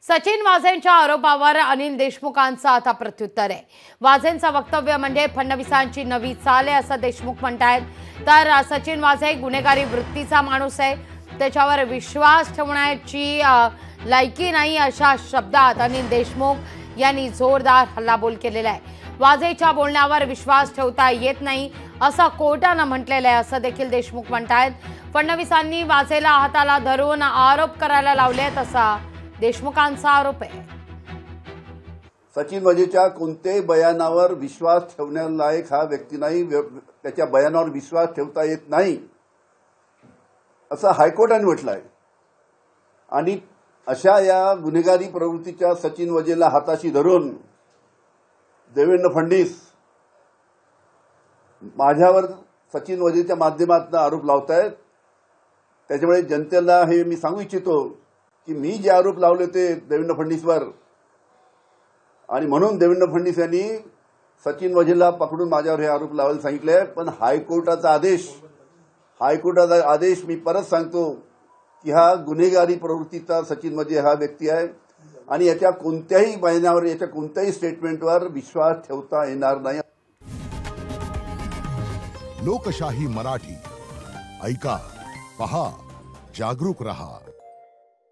सचिन वाझेंच्या आरोपावर अनिल देशमुखांचं आता प्रत्युत्तर आहे। वाझेंचं वक्तव्य म्हणजे फडणवीसांची नवी चाल आहे असं देशमुख म्हणतायत। तर सचिन वाझे गुन्हेगारी वृत्तीचा माणूस आहे, त्याच्यावर विश्वास ठेवण्याची लायकी नाही अशा शब्दात अनिल देशमुख यांनी जोरदार हल्लाबोल केलेला आहे। वाझेच्या बोलण्यावर विश्वास ठेवता येत नाही असं कोर्टानं म्हटलेलं आहे असं देखील देशमुख म्हणतायत। फडणवीसांनी वाझेला हाताला धरून आरोप करायला लावलेत असा देशमुखांचा आरोप आहे। सचिन वाझेच्या कोणत्याही बयानावर विश्वास ठेवण्यालायक हा व्यक्ती नाही, त्याच्या बयानावर विश्वास ठेवता येत नाही असं हायकोर्टाने म्हटलं आहे। आणि अशा या गुन्हेगारी प्रवृत्तीच्या सचिन वाझेला हाताशी धरून देवेंद्र फडणवीस माझ्यावर सचिन वाझेच्या माध्यमातून आरोप लावतायत। त्याच्यामुळे जनतेला हे मी सांगू इच्छितो की मी जे आरोप लावले ते देवेंद्र फडणवीसवर, आणि म्हणून देवेंद्र फडणवीस यांनी सचिन वाझेला पकडून माझ्यावर हे आरोप लावायला सांगितले। पण हायकोर्टाचा आदेश मी परत सांगतो की हा गुन्हेगारी प्रवृत्तीचा सचिन वाझे हा व्यक्ती आहे आणि याच्या कोणत्याही बयानावर, याच्या कोणत्याही स्टेटमेंटवर विश्वास ठेवता येणार नाही। लोकशाही मराठी ऐका, पहा, जागरूक रहा।